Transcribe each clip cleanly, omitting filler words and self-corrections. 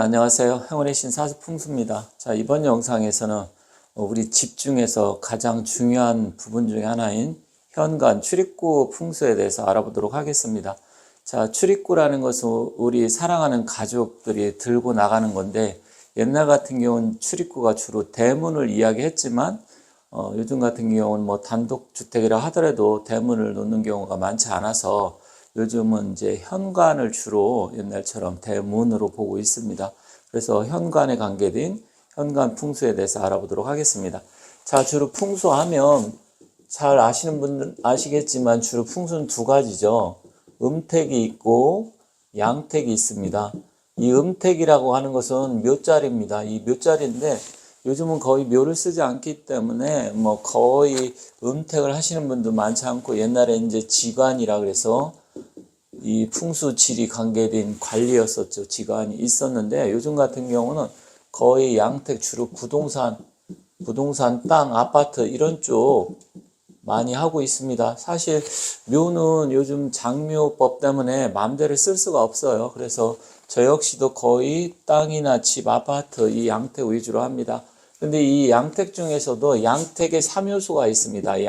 안녕하세요. 행운의 신 사주풍수입니다. 자, 이번 영상에서는 우리 집 중에서 가장 중요한 부분 중에 하나인 현관 출입구 풍수에 대해서 알아보도록 하겠습니다. 자, 출입구라는 것은 우리 사랑하는 가족들이 들고 나가는 건데, 옛날 같은 경우는 출입구가 주로 대문을 이야기했지만 요즘 같은 경우는 뭐 단독주택이라 하더라도 대문을 놓는 경우가 많지 않아서 요즘은 이제 현관을 주로 옛날처럼 대문으로 보고 있습니다. 그래서 현관에 관계된 현관 풍수에 대해서 알아보도록 하겠습니다. 자, 주로 풍수하면 잘 아시는 분들 아시겠지만 주로 풍수는 두 가지죠. 음택이 있고 양택이 있습니다. 이 음택이라고 하는 것은 묘자리입니다. 이 묘자리인데 요즘은 거의 묘를 쓰지 않기 때문에 뭐 거의 음택을 하시는 분도 많지 않고, 옛날에 이제 지관이라 그래서 이 풍수지리 관계된 관리였었죠. 지관이 있었는데, 요즘 같은 경우는 거의 양택, 주로 부동산 땅, 아파트 이런 쪽 많이 하고 있습니다. 사실 묘는 요즘 장묘법 때문에 마음대로 쓸 수가 없어요. 그래서 저 역시도 거의 땅이나 집, 아파트 이 양택 위주로 합니다. 근데 이 양택 중에서도 양택의 3요소가 있습니다.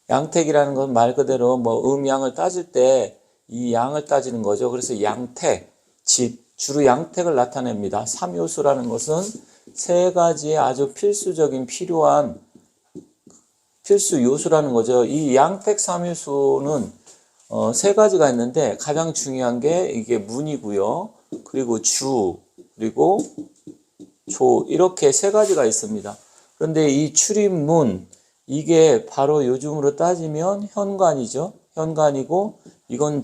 양택이라는 건 말 그대로 뭐 음양을 따질 때 이 양을 따지는 거죠. 그래서 양택, 집, 주로 양택을 나타냅니다. 3요소라는 것은 세 가지의 아주 필수적인 필요한 필수 요소라는 거죠. 이 양택 3요소는 세 가지가 있는데, 가장 중요한 게 이게 문이고요. 그리고 주, 그리고 조, 이렇게 세 가지가 있습니다. 그런데 이 출입문, 이게 바로 요즘으로 따지면 현관이죠. 현관이고, 이건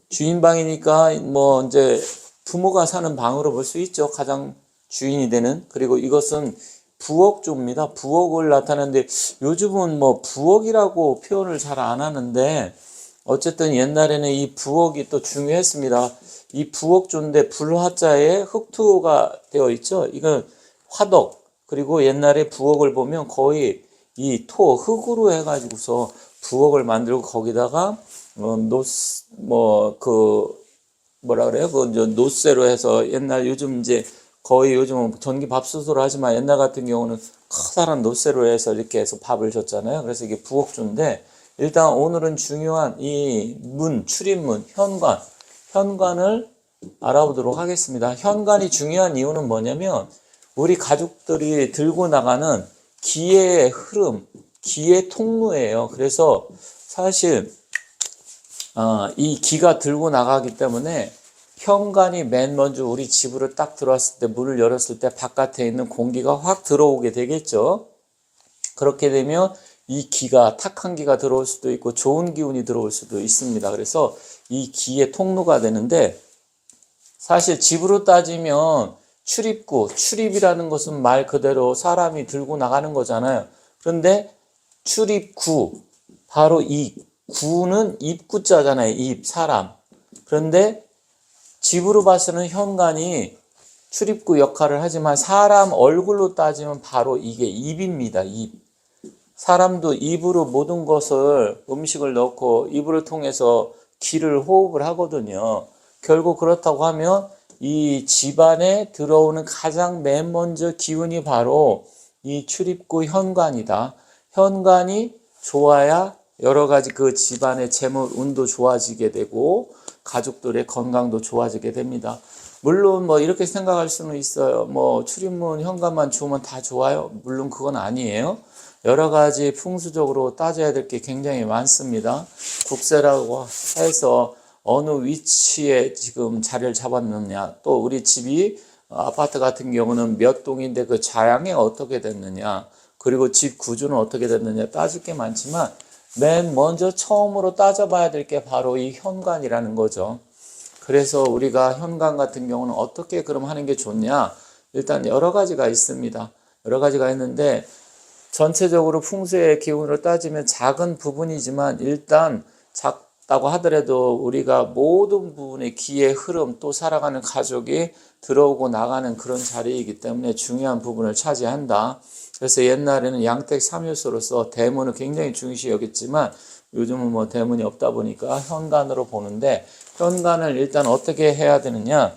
주인방이니까 뭐 이제 부모가 사는 방으로 볼 수 있죠. 가장 주인이 되는. 그리고 이것은 부엌조입니다. 부엌을 나타내는데, 요즘은 뭐 부엌이라고 표현을 잘 안 하는데, 어쨌든 옛날에는 이 부엌이 또 중요했습니다. 이 부엌조인데 불화자에 흙토가 되어 있죠. 이건 화덕. 그리고 옛날에 부엌을 보면 거의 이 흙으로 해가지고서 부엌을 만들고, 거기다가 뭐라 그래요? 그 이제 노쇠로 해서, 요즘 이제 거의 요즘은 전기밥솥으로 하지만 옛날 같은 경우는 커다란 노쇠로 해서 이렇게 해서 밥을 줬잖아요. 그래서 이게 부엌조인데, 일단 오늘은 중요한 이 출입문, 현관을 알아보도록 하겠습니다. 현관이 중요한 이유는 뭐냐면, 우리 가족들이 들고 나가는 기의 흐름, 기의 통로예요. 그래서 사실 이 기가 들고 나가기 때문에 현관이 맨 먼저 우리 집으로 딱 들어왔을 때, 문을 열었을 때 바깥에 있는 공기가 확 들어오게 되겠죠. 그렇게 되면 이 기가, 탁한 기가 들어올 수도 있고 좋은 기운이 들어올 수도 있습니다. 그래서 이 기의 통로가 되는데, 사실 집으로 따지면 출입이라는 것은 말 그대로 사람이 들고 나가는 거잖아요. 그런데 출입구, 바로 이 구는 입구자잖아요. 사람. 그런데 집으로 봐서는 현관이 출입구 역할을 하지만, 사람 얼굴로 따지면 바로 이게 입입니다. 사람도 입으로 모든 것을, 음식을 넣고 입으로 통해서 기를 호흡을 하거든요. 결국 그렇다고 하면 이 집안에 들어오는 가장 맨 먼저 기운이 바로 이 출입구 현관이다. 현관이 좋아야 여러 가지 그 집안의 재물 운도 좋아지게 되고 가족들의 건강도 좋아지게 됩니다. 물론 뭐 이렇게 생각할 수는 있어요. 뭐 출입문 현관만 좋으면 다 좋아요? 물론 그건 아니에요. 여러 가지 풍수적으로 따져야 될 게 굉장히 많습니다. 국세라고 해서 어느 위치에 지금 자리를 잡았느냐, 또 우리 집이 아파트 같은 경우는 몇 동인데 그 자양이 어떻게 됐느냐, 그리고 집 구조는 어떻게 됐느냐 따질 게 많지만, 맨 먼저 처음으로 따져봐야 될 게 바로 이 현관이라는 거죠. 그래서 우리가 현관 같은 경우는 어떻게 그럼 하는 게 좋냐? 일단 여러 가지가 있습니다. 여러 가지가 있는데, 전체적으로 풍수의 기운으로 따지면 작은 부분이지만, 일단 작다고 하더라도 우리가 모든 부분의 기의 흐름, 또 살아가는 가족이 들어오고 나가는 그런 자리이기 때문에 중요한 부분을 차지한다. 그래서 옛날에는 양택 3요소로서 대문을 굉장히 중시 여겼지만, 요즘은 뭐 대문이 없다 보니까 현관으로 보는데, 현관을 일단 어떻게 해야 되느냐?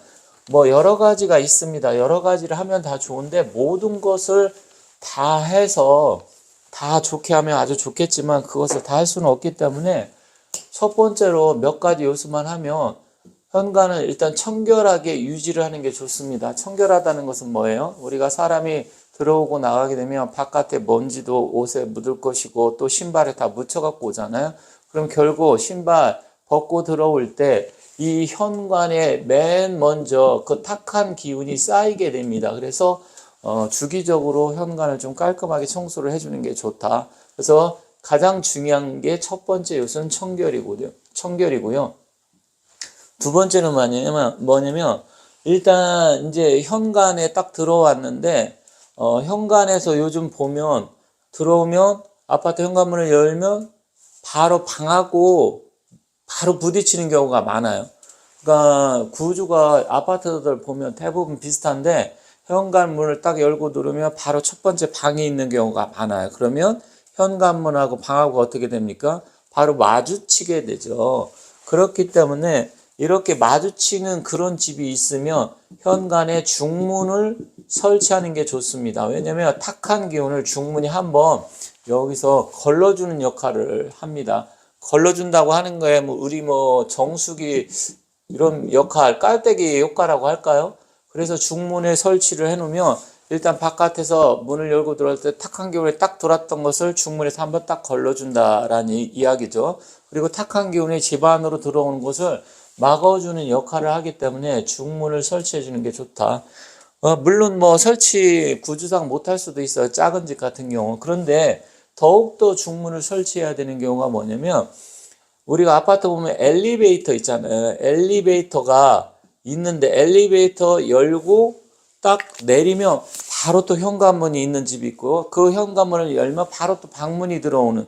뭐 여러 가지가 있습니다. 여러 가지를 하면 다 좋은데 모든 것을 다 해서 다 좋게 하면 아주 좋겠지만 그것을 다 할 수는 없기 때문에 첫 번째로 몇 가지 요소만 하면 현관을 일단 청결하게 유지를 하는 게 좋습니다. 청결하다는 것은 뭐예요? 우리가 사람이 들어오고 나가게 되면 바깥에 먼지도 옷에 묻을 것이고 또 신발에 다 묻혀갖고 오잖아요. 그럼 결국 신발 벗고 들어올 때 이 현관에 맨 먼저 그 탁한 기운이 쌓이게 됩니다. 그래서 주기적으로 현관을 좀 깔끔하게 청소를 해주는 게 좋다. 그래서 가장 중요한 게 첫 번째 요소는 청결이고요. 두 번째는 뭐냐면 일단 이제 현관에 딱 들어왔는데 현관에서 요즘 보면 들어오면 아파트 현관문을 열면 바로 방하고 바로 부딪히는 경우가 많아요. 그러니까 구조가 아파트들 보면 대부분 비슷한데 현관문을 딱 열고 누르면 바로 첫 번째 방이 있는 경우가 많아요. 그러면 현관문하고 방하고 어떻게 됩니까? 바로 마주치게 되죠. 그렇기 때문에 이렇게 마주치는 그런 집이 있으면 현관에 중문을 설치하는 게 좋습니다. 왜냐면 탁한 기운을 중문이 한번 여기서 걸러주는 역할을 합니다. 걸러준다고 하는 거에 우리 정수기 이런 역할, 깔때기 효과라고 할까요? 그래서 중문에 설치를 해놓으면 일단 바깥에서 문을 열고 들어올 때 탁한 기운이 딱 들어왔던 것을 중문에서 한번 딱 걸러준다라는 이야기죠. 그리고 탁한 기운이 집 안으로 들어오는 것을 막아주는 역할을 하기 때문에 중문을 설치해 주는 게 좋다. 물론 설치 구조상 못할 수도 있어요. 작은 집 같은 경우. 그런데 더욱더 중문을 설치해야 되는 경우가 뭐냐면 우리가 아파트 보면 엘리베이터 있잖아요. 엘리베이터가 있는데 엘리베이터 열고 딱 내리면 바로 또 현관문이 있는 집이 있고 그 현관문을 열면 바로 또 방문이 들어오는,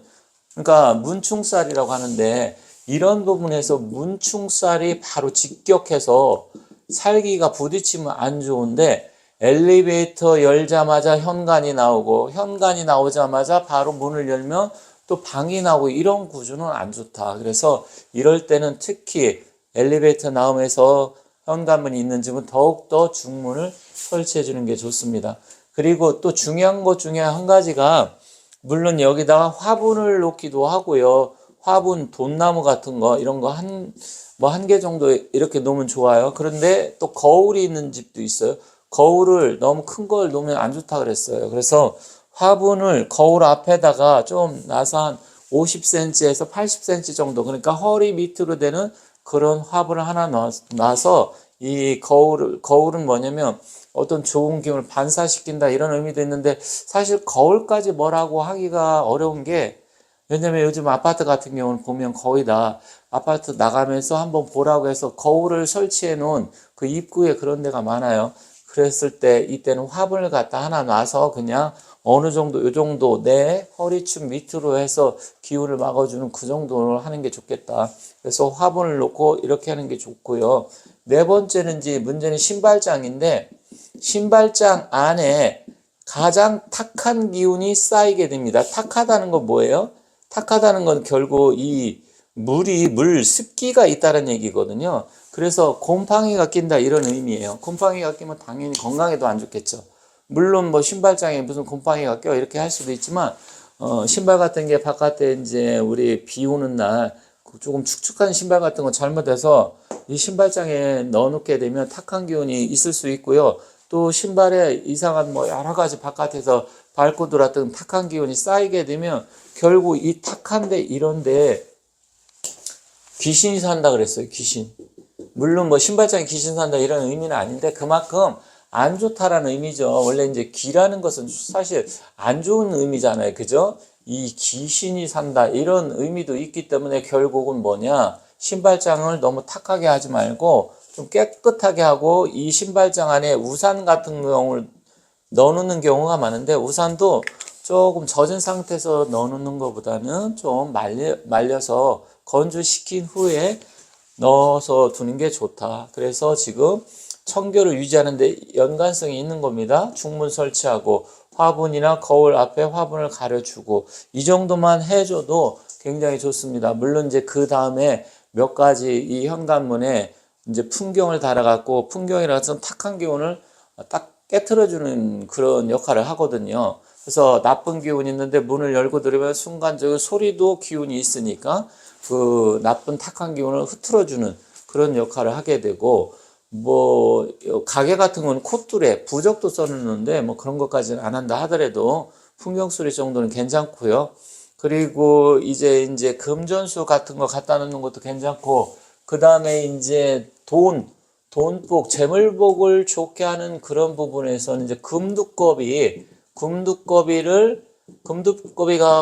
그러니까 문충살이라고 하는데 이런 부분에서 문충살이 바로 직격해서 살기가 부딪히면 안 좋은데 엘리베이터 열자마자 현관이 나오고 현관이 나오자마자 바로 문을 열면 또 방이 나오고 이런 구조는 안 좋다. 그래서 이럴 때는 특히 엘리베이터 나오면서 현관문이 있는 집은 더욱더 중문을 설치해 주는 게 좋습니다. 그리고 또 중요한 것 중에 한 가지가 물론 여기다가 화분을 놓기도 하고요. 화분, 돈나무 같은 거 이런 거 한 개 정도 이렇게 놓으면 좋아요. 그런데 또 거울이 있는 집도 있어요. 거울을 너무 큰 걸 놓으면 안 좋다 그랬어요. 그래서 화분을 거울 앞에다가 좀 나서 한 50cm에서 80cm 정도, 그러니까 허리 밑으로 되는 그런 화분을 하나 놔서 이 거울은 뭐냐면 어떤 좋은 기운을 반사시킨다 이런 의미도 있는데 사실 거울까지 뭐라고 하기가 어려운 게, 왜냐면 요즘 아파트 같은 경우는 보면 거의 다 아파트 나가면서 한번 보라고 해서 거울을 설치해 놓은 그 입구에 그런 데가 많아요. 그랬을 때 이때는 화분을 갖다 하나 놔서 그냥 어느 정도 요 정도 내 허리춤 밑으로 해서 기운을 막아주는 그 정도로 하는 게 좋겠다. 그래서 화분을 놓고 이렇게 하는 게 좋고요. 네 번째는 문제는 신발장인데 신발장 안에 가장 탁한 기운이 쌓이게 됩니다. 탁하다는 건 뭐예요? 탁하다는 건 결국 이 물 습기가 있다는 얘기거든요. 그래서 곰팡이가 낀다 이런 의미예요. 곰팡이가 끼면 당연히 건강에도 안 좋겠죠. 물론 신발장에 무슨 곰팡이가 껴 이렇게 할 수도 있지만 신발 같은 게 바깥에 이제 우리 비 오는 날 조금 축축한 신발 같은 거 잘못해서 이 신발장에 넣어놓게 되면 탁한 기운이 있을 수 있고요. 또 신발에 이상한 여러 가지 바깥에서 밟고 들어왔던 탁한 기운이 쌓이게 되면 결국 이 탁한데 이런데 귀신이 산다 그랬어요. 귀신. 물론 신발장에 귀신 산다 이런 의미는 아닌데 그만큼 안 좋다라는 의미죠. 원래 이제 귀라는 것은 사실 안 좋은 의미잖아요. 그죠? 이 귀신이 산다 이런 의미도 있기 때문에 결국은 뭐냐, 신발장을 너무 탁하게 하지 말고 좀 깨끗하게 하고 이 신발장 안에 우산 같은 경우를 넣어놓는 경우가 많은데 우산도 조금 젖은 상태에서 넣어놓는 것보다는 좀 말려서 건조시킨 후에 넣어서 두는 게 좋다. 그래서 지금 청결을 유지하는데 연관성이 있는 겁니다. 중문 설치하고 화분이나 거울 앞에 화분을 가려주고 이 정도만 해줘도 굉장히 좋습니다. 물론 이제 그 다음에 몇 가지 이 현관문에 이제 풍경을 달아갖고 풍경이라서 탁한 기운을 딱 깨트려주는 그런 역할을 하거든요. 그래서 나쁜 기운이 있는데 문을 열고 들으면 순간적으로 소리도 기운이 있으니까 그 나쁜 탁한 기운을 흐트러주는 그런 역할을 하게 되고, 뭐 가게 같은 건 콧줄에 부적도 써놓는데 뭐 그런 것까지는 안 한다 하더라도 풍경 소리 정도는 괜찮고요. 그리고 이제 금전수 같은 거 갖다 놓는 것도 괜찮고, 그 다음에 이제 돈복, 재물복을 좋게 하는 그런 부분에서는 이제 금두꺼비가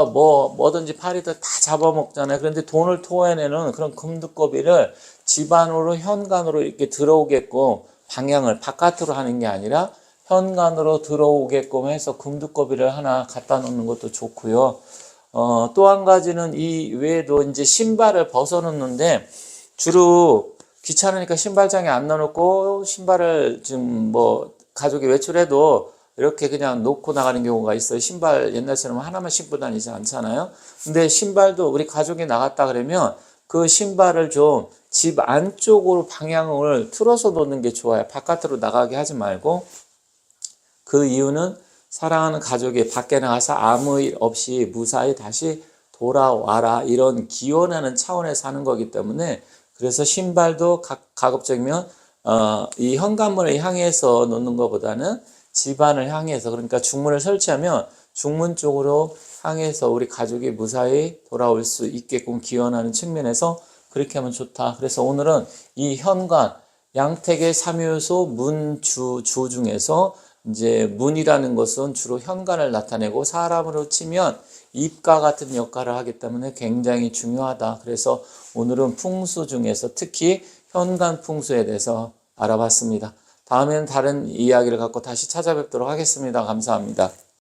뭐든지 파리들 다 잡아먹잖아요. 그런데 돈을 토해내는 그런 금두꺼비를 집 안으로 현관으로 이렇게 들어오게끔 방향을 바깥으로 하는 게 아니라 현관으로 들어오게끔 해서 금두꺼비를 하나 갖다 놓는 것도 좋고요. 또 한 가지는 이 외에도 이제 신발을 벗어놓는데, 주로 귀찮으니까 신발장에 안 넣어놓고 신발을 지금 뭐 가족이 외출해도 이렇게 그냥 놓고 나가는 경우가 있어요. 신발 옛날처럼 하나만 신고 다니지 않잖아요. 근데 신발도 우리 가족이 나갔다 그러면 그 신발을 좀 집 안쪽으로 방향을 틀어서 놓는 게 좋아요. 바깥으로 나가게 하지 말고. 그 이유는 사랑하는 가족이 밖에 나가서 아무 일 없이 무사히 다시 돌아와라, 이런 기원하는 차원에서 하는 거기 때문에, 그래서 신발도 가급적이면 이 현관문을 향해서 놓는 것보다는 집안을 향해서, 그러니까 중문을 설치하면 중문 쪽으로 향해서 우리 가족이 무사히 돌아올 수 있게끔 기원하는 측면에서 그렇게 하면 좋다. 그래서 오늘은 이 현관, 양택의 3요소 주 중에서 이제 문이라는 것은 주로 현관을 나타내고 사람으로 치면 입과 같은 역할을 하기 때문에 굉장히 중요하다. 그래서 오늘은 풍수 중에서 특히 현관 풍수에 대해서 알아봤습니다. 다음에는 다른 이야기를 갖고 다시 찾아뵙도록 하겠습니다. 감사합니다.